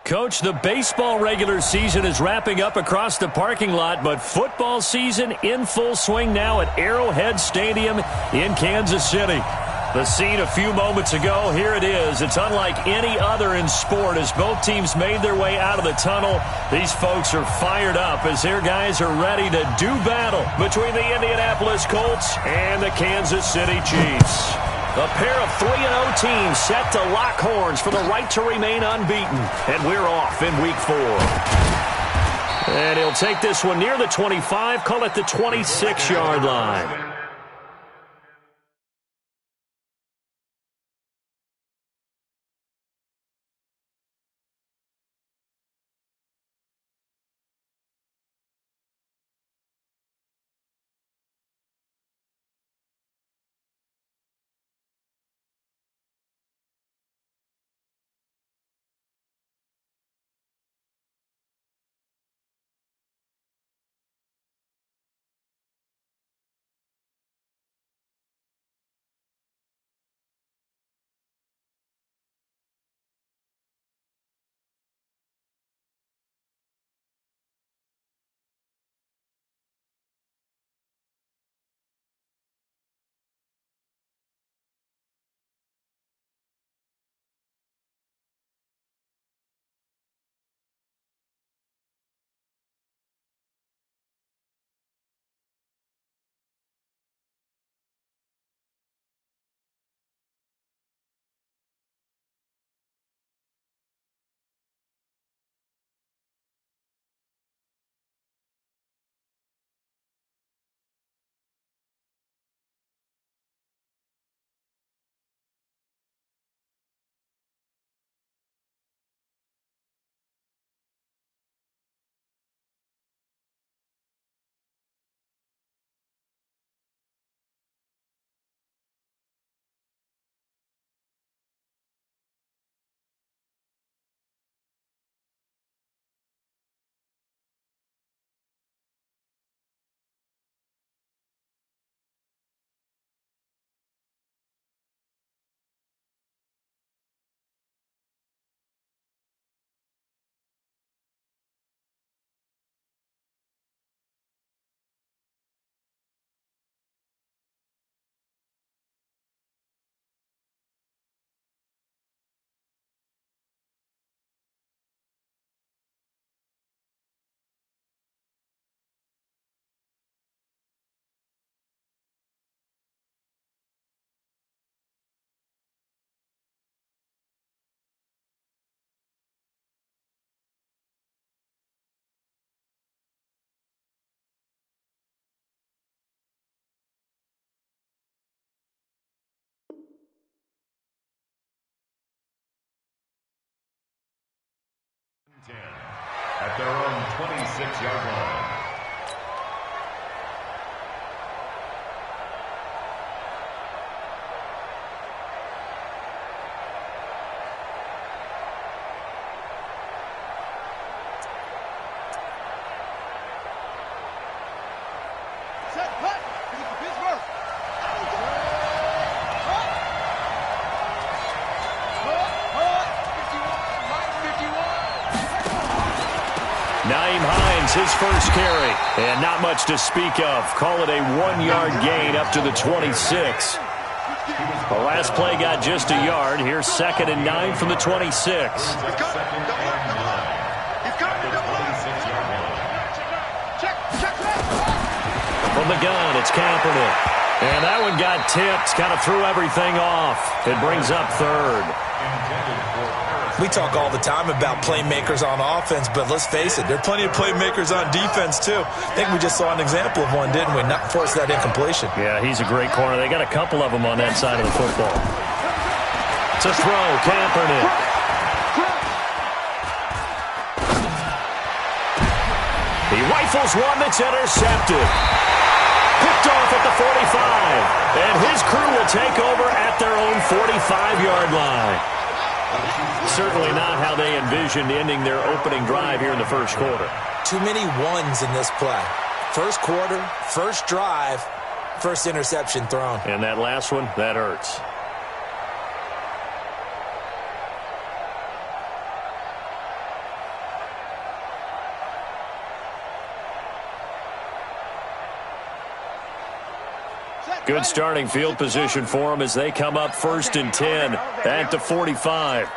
Coach, the baseball regular season is wrapping up across the parking lot, but football season in full swing now at Arrowhead Stadium in Kansas City. The scene a few moments ago, here it is. It's unlike any other in sport as both teams made their way out of the tunnel. These folks are fired up as their guys are ready to do battle between the Indianapolis Colts and the Kansas City Chiefs. A pair of 3-0 teams set to lock horns for the right to remain unbeaten. And we're off in Week 4. And he'll take this one near the 25, call it the 26-yard line. At their own 26-yard line. His first carry, and not much to speak of. Call it a 1-yard gain up to the 26. The last play got just a yard. Here's 2nd and 9 from the 26. From the gun, it's Kaepernick. And that one got tipped, kind of threw everything off. It brings up 3rd. We talk all the time about playmakers on offense, but let's face it, there are plenty of playmakers on defense, too. I think we just saw an example of one, didn't we? Not force that incompletion. Yeah, he's a great corner. They got a couple of them on that side of the football. To throw, Kaepernick. He rifles one that's intercepted. Picked off at the 45. And his crew will take over at their own 45-yard line. Certainly not how they envisioned ending their opening drive here in the first quarter. Too many ones in this play. First quarter, first drive, first interception thrown. And that last one, that hurts. Good starting field position for them as they come up 1st and 10 at the 45.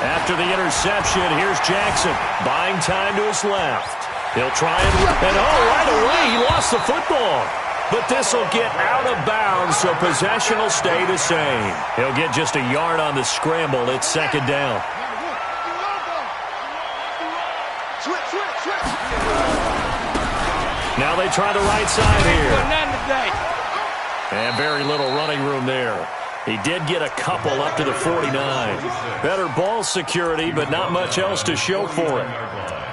After the interception, here's Jackson, buying time to his left. He'll try and right away, he lost the football. But this will get out of bounds, so possession will stay the same. He'll get just a yard on the scramble. It's 2nd down. Now they try the right side here. And very little running room there. He did get a couple up to the 49. Better ball security, but not much else to show for it.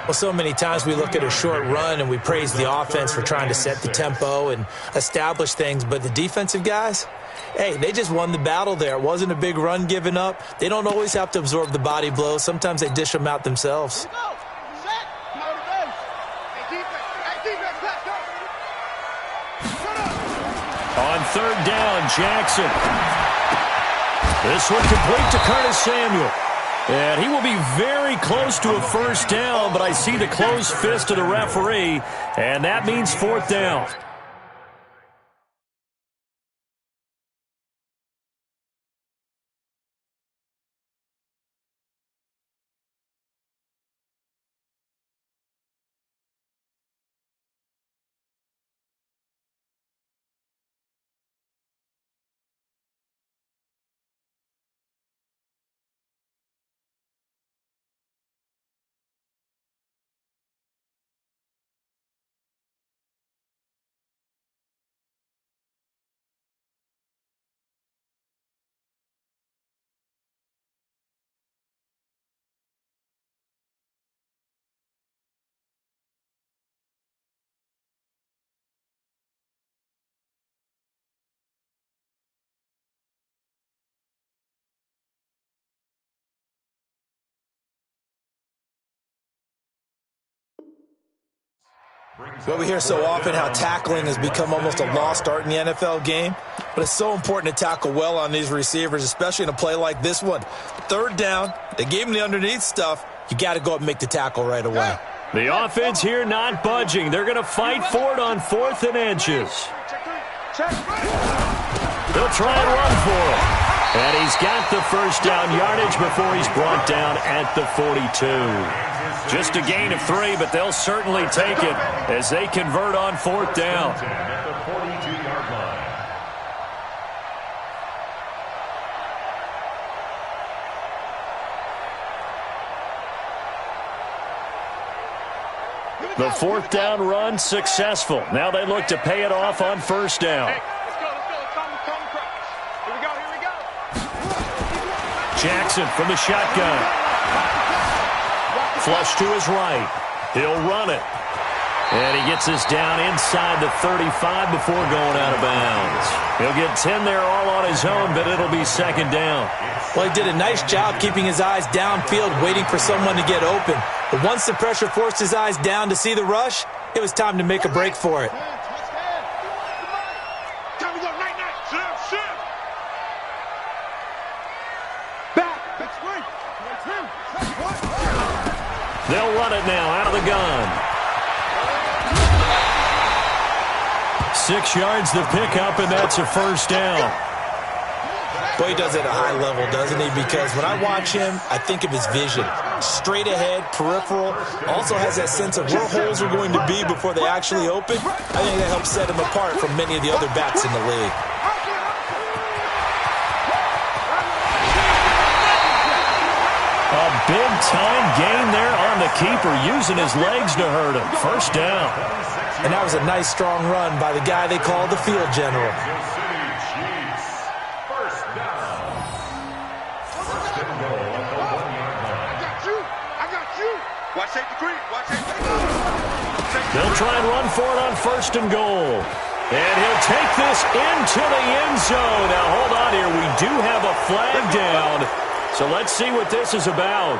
Well, so many times we look at a short run and we praise the offense for trying to set the tempo and establish things, but the defensive guys, hey, they just won the battle there. It wasn't a big run given up. They don't always have to absorb the body blows. Sometimes they dish them out themselves. On 3rd down, Jackson. This one complete to Curtis Samuel. And he will be very close to a 1st down, but I see the closed fist of the referee, and that means 4th down. Well, we hear so often how tackling has become almost a lost art in the NFL game, but it's so important to tackle well on these receivers, especially in a play like this one. 3rd down, they gave him the underneath stuff. You got to go up and make the tackle right away. The offense here not budging. They're going to fight for it on 4th and inches. They'll try and run for it. And he's got the 1st down yardage before he's brought down at the 42. Just a gain of 3, but they'll certainly take it as they convert on 4th down. At the 42-yard line. The 4th down run successful. Now they look to pay it off on 1st down. Hey, let's go. Here we go. Jackson from the shotgun. Flush to his right. He'll run it. And he gets this down inside the 35 before going out of bounds. He'll get 10 there all on his own, but it'll be 2nd down. Well, he did a nice job keeping his eyes downfield, waiting for someone to get open. But once the pressure forced his eyes down to see the rush, it was time to make a break for it. They'll run it now out of the gun. 6 yards the pickup, and that's a 1st down. Boy, he does it at a high level, doesn't he? Because when I watch him, I think of his vision. Straight ahead, peripheral, also has that sense of where holes are going to be before they actually open. I think that helps set him apart from many of the other backs in the league. A big-time gain there on the keeper, using his legs to hurt him. 1st down. And that was a nice, strong run by the guy they call the field general. They'll try and run for it on 1st and goal. And he'll take this into the end zone. Now, hold on here. We do have a flag down. So let's see what this is about.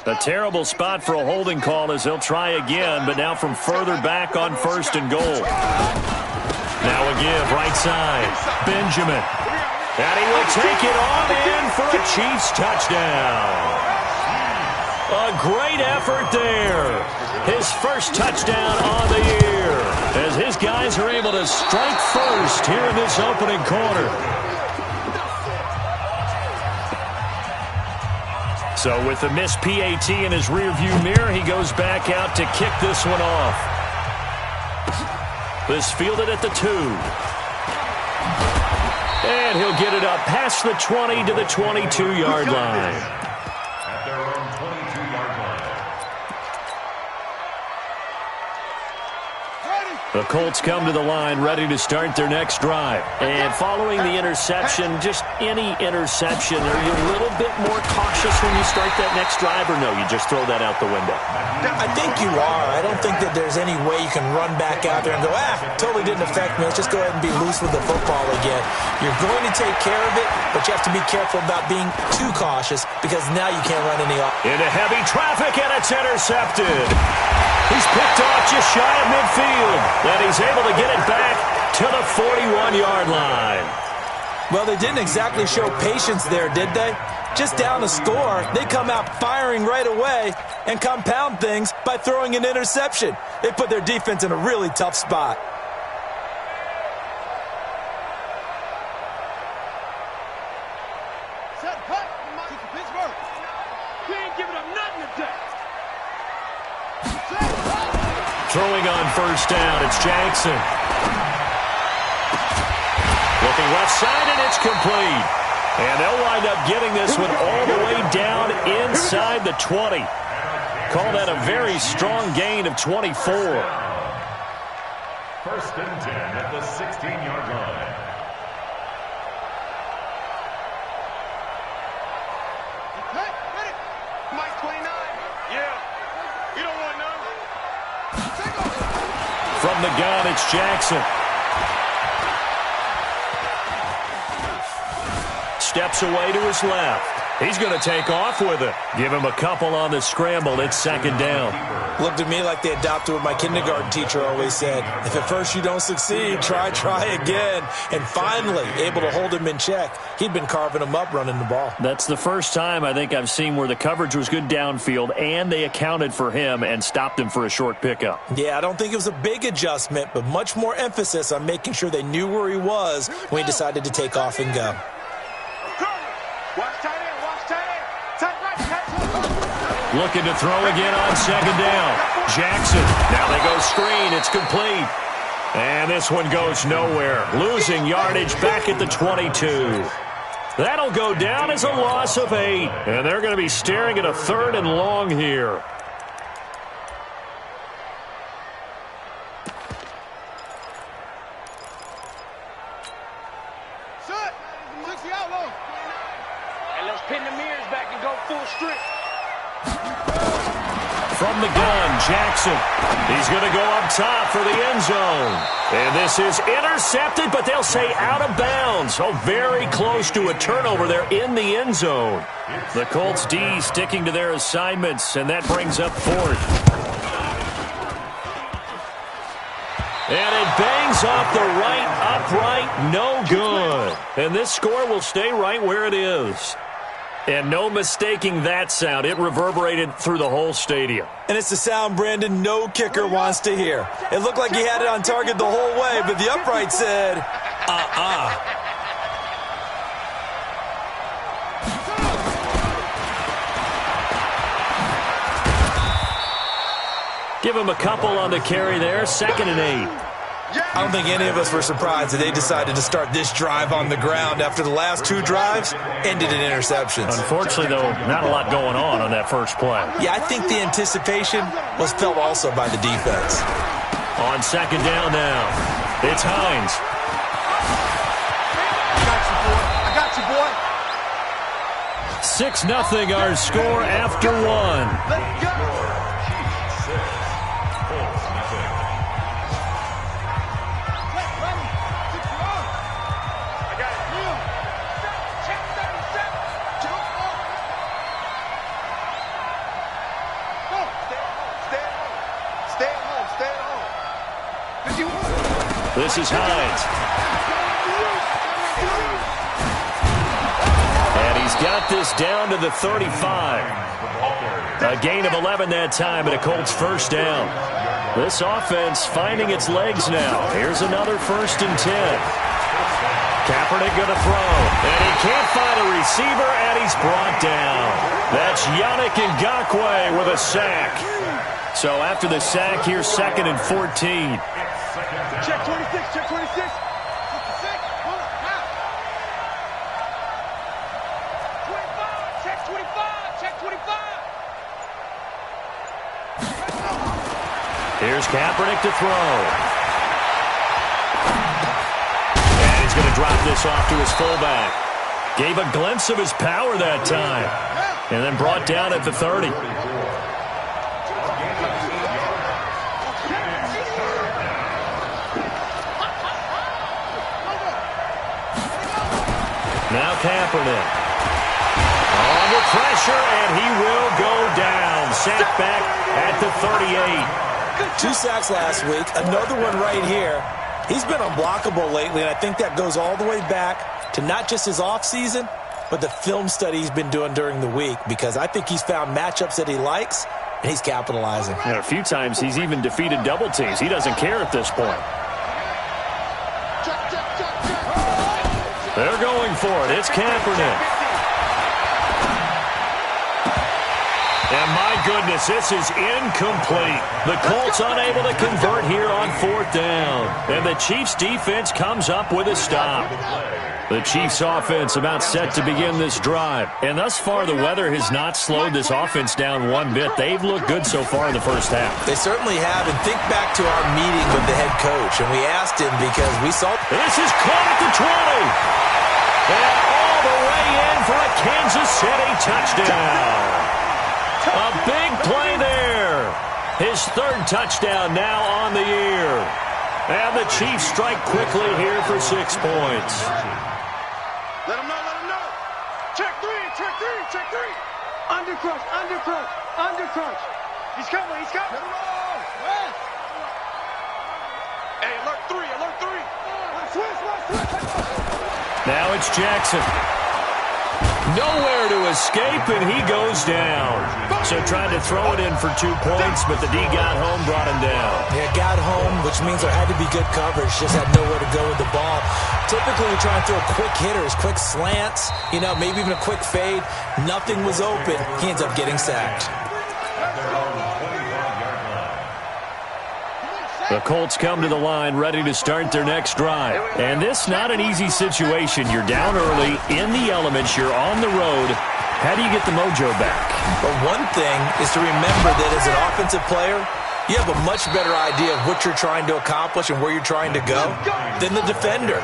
A terrible spot for a holding call as they'll try again, but now from further back on 1st and goal. Now a give, right side, Benjamin. And he will take it on in for a Chiefs touchdown. A great effort there. His first touchdown on the year as his guys are able to strike first here in this opening quarter. So with the missed PAT in his rearview mirror, he goes back out to kick this one off. This fielded at the 2. And he'll get it up past the 20 to the 22-yard line. At their own 22-yard line. The Colts come to the line ready to start their next drive. And following the interception, just any interception, are you a little bit more cautious when you start that next drive, or no, you just throw that out the window? I think you are. I don't think that there's any way you can run back out there and go, totally didn't affect me. Let's just go ahead and be loose with the football again. You're going to take care of it, but you have to be careful about being too cautious because now you can't run any off. Into heavy traffic, and it's intercepted. He's picked off just shy of midfield. And he's able to get it back to the 41-yard line. Well, they didn't exactly show patience there, did they? Just down a score, they come out firing right away and compound things by throwing an interception. They put their defense in a really tough spot. Set, cut, Pittsburgh. We ain't giving up nothing today. Throwing on 1st down, it's Jackson. Looking left side, and it's complete. And they'll wind up getting this one all the way down inside the 20. Call that a very strong gain of 24. 1st and 10 at the 16-yard line. Mike 29. Yeah. You don't want none. From the gun, it's Jackson. Steps away to his left. He's going to take off with it. Give him a couple on the scramble. It's 2nd down. Looked to me like they adopted what my kindergarten teacher always said. If at first you don't succeed, try again. And finally, able to hold him in check. He'd been carving him up running the ball. That's the first time I think I've seen where the coverage was good downfield and they accounted for him and stopped him for a short pickup. Yeah, I don't think it was a big adjustment, but much more emphasis on making sure they knew where he was when he decided to take off and go. Watch tight end, watch tight end. Tight right, tight left. Looking to throw again on 2nd down. Jackson. Now they go screen. It's complete. And this one goes nowhere. Losing yardage back at the 22. That'll go down as a loss of 8. And they're going to be staring at a 3rd and long here. Set. 60 out low. And let's pin the mirrors back and go full strip. From the gun, Jackson. He's going to go up top for the end zone. And this is intercepted, but they'll say out of bounds. So very close to a turnover there in the end zone. The Colts D sticking to their assignments, and that brings up 4th. And it bangs off the right upright, no good. And this score will stay right where it is. And no mistaking that sound. It reverberated through the whole stadium. And it's the sound Brandon no kicker wants to hear. It looked like he had it on target the whole way, but the upright said, Give him a couple on the carry there. 2nd and 8. I don't think any of us were surprised that they decided to start this drive on the ground after the last 2 drives ended in interceptions. Unfortunately, though, not a lot going on that first play. Yeah, I think the anticipation was felt also by the defense. On 2nd down now, it's Hines. 6-0 our score after one. Chiefs 6, Colts nothing. This is Hines. And he's got this down to the 35. A gain of 11 that time and a Colts first down. This offense finding its legs now. Here's another 1st and 10. Kaepernick going to throw. And he can't find a receiver, and he's brought down. That's Yannick Ngakoue with a sack. So after the sack, here's 2nd and 14. Check 26, check 26. 26, hold on, half. 25, check 25, check 25. Here's Kaepernick to throw. And he's going to drop this off to his fullback. Gave a glimpse of his power that time. And then brought down at the 30. Now Kaepernick. Under pressure, and he will go down. Sacked back at the 38. 2 sacks last week. Another one right here. He's been unblockable lately, and I think that goes all the way back to not just his offseason, but the film study he's been doing during the week, because I think he's found matchups that he likes, and he's capitalizing. And a few times he's even defeated double teams. He doesn't care at this point. They're going for it. It's Kaepernick. And my goodness, this is incomplete. The Colts unable to convert here on 4th down. And the Chiefs defense comes up with a stop. The Chiefs offense about set to begin this drive. And thus far, the weather has not slowed this offense down one bit. They've looked good so far in the first half. They certainly have. And think back to our meeting with the head coach. And we asked him because we saw... This is caught at the 20. And all the way in for a Kansas City touchdown. A big play there. His 3rd touchdown now on the year. And the Chiefs strike quickly here for 6 points. Let him know, let him know. Check 3, check 3, check 3. Under crunch, under crunch, under crunch. He's coming, he's coming. Hey, alert 3, alert 3. Switch. Now it's Jackson. Nowhere to escape, and he goes down. So tried to throw it in for 2 points, but the D got home, brought him down. Yeah, got home, which means there had to be good coverage. Just had nowhere to go with the ball. Typically, we try and throw quick hitters, quick slants, maybe even a quick fade. Nothing was open. He ends up getting sacked. The Colts come to the line ready to start their next drive. And this not an easy situation. You're down early, in the elements, you're on the road. How do you get the mojo back? But one thing is to remember that as an offensive player, you have a much better idea of what you're trying to accomplish and where you're trying to go than the defender.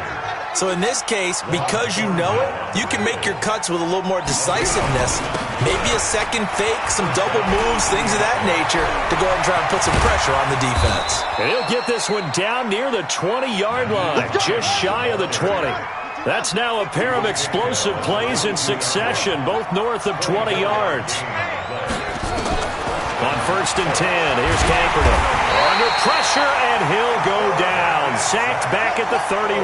So in this case, because you know it, you can make your cuts with a little more decisiveness. Maybe a second fake, some double moves, things of that nature to go ahead and try and put some pressure on the defense. And he'll get this one down near the 20-yard line, just shy of the 20. That's now a pair of explosive plays in succession, both north of 20 yards. On 1st and 10, here's Kaepernick. Under pressure, and he'll go down. Sacked back at the 31.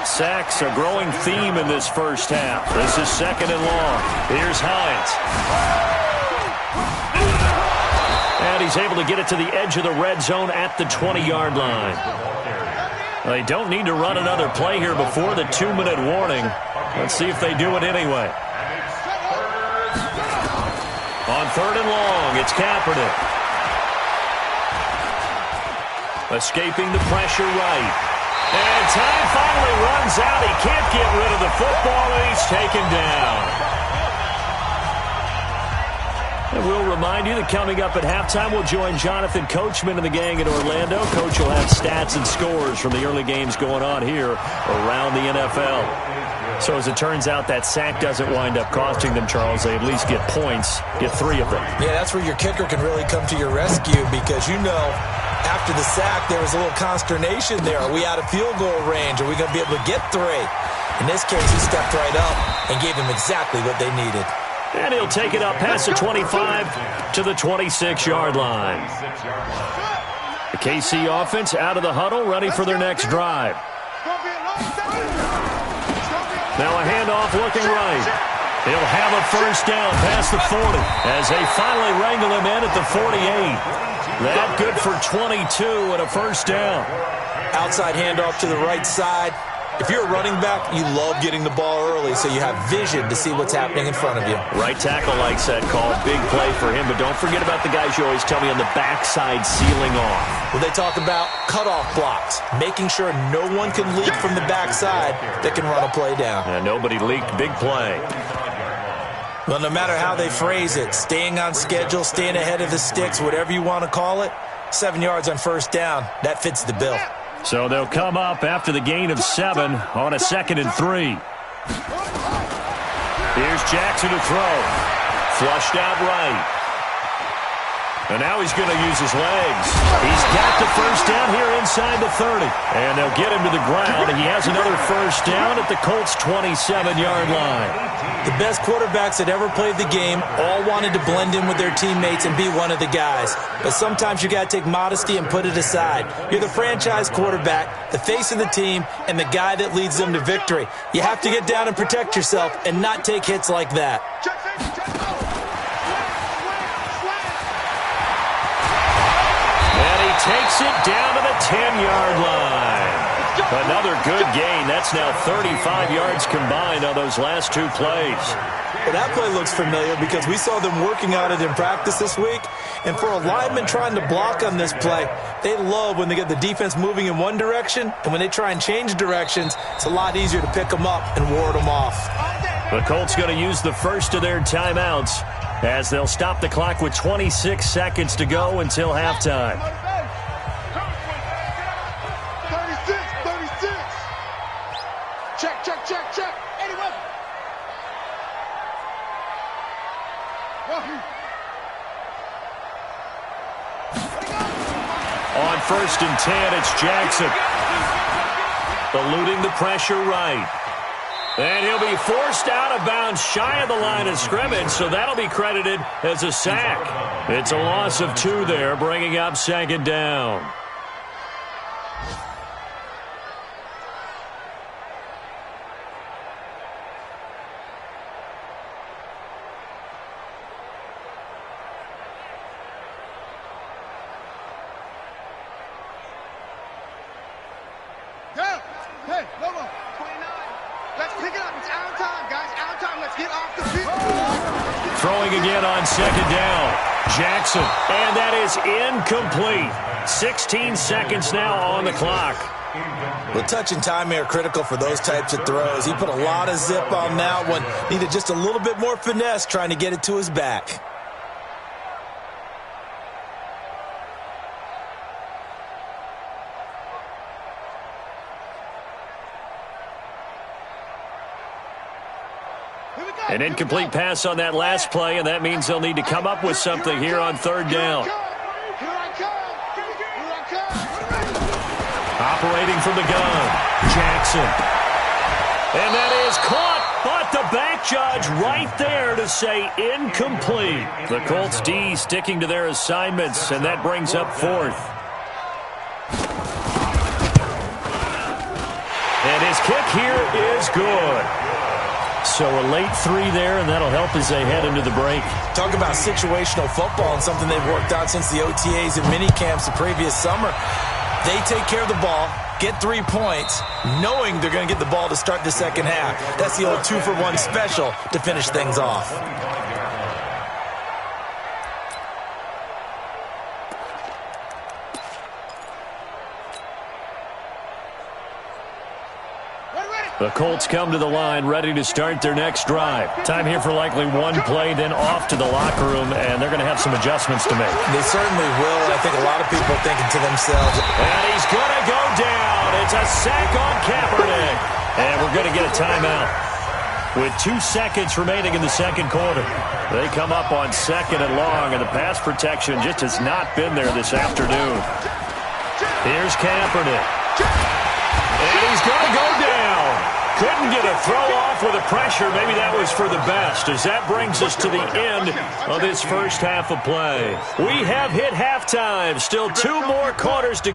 Sacks a growing theme in this first half. This is 2nd and long. Here's Hines. And he's able to get it to the edge of the red zone at the 20-yard line. They don't need to run another play here before the 2-minute warning. Let's see if they do it anyway. On 3rd and long, it's Kaepernick. Escaping the pressure right. And time finally runs out. He can't get rid of the football, and he's taken down. And we'll remind you that coming up at halftime, we'll join Jonathan Coachman and the gang in Orlando. Coach will have stats and scores from the early games going on here around the NFL. So as it turns out, that sack doesn't wind up costing them, Charles. They at least get points, get 3 of them. Yeah, that's where your kicker can really come to your rescue because, you know, after the sack, there was a little consternation there. Are we out of field goal range? Are we going to be able to get 3? In this case, he stepped right up and gave them exactly what they needed. And he'll take it up past the 25 to the 26-yard line. The KC offense out of the huddle, ready for their next drive. Now a handoff looking right. He'll have a first down past the 40 as they finally wrangle him in at the 48. That good for 22 and a first down. Outside handoff to the right side. If you're a running back, you love getting the ball early so you have vision to see what's happening in front of you. Right tackle likes that call. Big play for him, but don't forget about the guys you always tell me on the backside sealing off. Well, they talk about cutoff blocks, making sure no one can leak from the backside that can run a play down. And nobody leaked. Big play. Well, no matter how they phrase it, staying on schedule, staying ahead of the sticks, whatever you want to call it, 7 yards on first down, that fits the bill. So they'll come up after the gain of 7 on a 2nd and 3. Here's Jackson to throw. Flushed out right. And now he's going to use his legs. He's got the first down here inside the 30. And they'll get him to the ground. And he has another first down at the Colts' 27-yard line. The best quarterbacks that ever played the game all wanted to blend in with their teammates and be one of the guys. But sometimes you got to take modesty and put it aside. You're the franchise quarterback, the face of the team, and the guy that leads them to victory. You have to get down and protect yourself and not take hits like that. And he takes it down to the 10-yard line. Another good gain. That's now 35 yards combined on those last 2 plays. Well, that play looks familiar because we saw them working on it in practice this week. And for a lineman trying to block on this play, they love when they get the defense moving in one direction. And when they try and change directions, it's a lot easier to pick them up and ward them off. The Colts going to use the first of their timeouts as they'll stop the clock with 26 seconds to go until halftime. 36. Check. 81. On 1st and 10, it's Jackson. Eluding the pressure right. And he'll be forced out of bounds shy of the line of scrimmage, so that'll be credited as a sack. It's a loss of 2 there, bringing up 2nd down. Hey, Lobo, 29. Let's pick it up. It's out of time, guys. Out of time. Let's get off the field. Throwing again on 2nd down. Jackson. And that is incomplete. 16 seconds now on the clock. The touch and timing are critical for those types of throws. He put a lot of zip on that one. Needed just a little bit more finesse trying to get it to his back. An incomplete pass on that last play, and that means they'll need to come up with something here on 3rd down. Operating from the gun, Jackson. And that is caught, but the back judge right there to say incomplete. The Colts D sticking to their assignments, and that brings up 4th. And his kick here is good. So a late 3 there, and that'll help as they head into the break. Talk about situational football and something they've worked on since the OTAs and mini camps the previous summer. They take care of the ball, get 3 points, knowing they're going to get the ball to start the second half. That's the old 2-for-1 special to finish things off. Ready. The Colts come to the line ready to start their next drive. Time here for likely one play, then off to the locker room, and they're going to have some adjustments to make. They certainly will. I think a lot of people are thinking to themselves. And he's going to go down. It's a sack on Kaepernick. And we're going to get a timeout. With 2 seconds remaining in the second quarter. They come up on 2nd and long, and the pass protection just has not been there this afternoon. Here's Kaepernick. And he's going to go down. Couldn't get a throw off with the pressure. Maybe that was for the best, as that brings us to the end of this first half of play. We have hit halftime. Still 2 more quarters to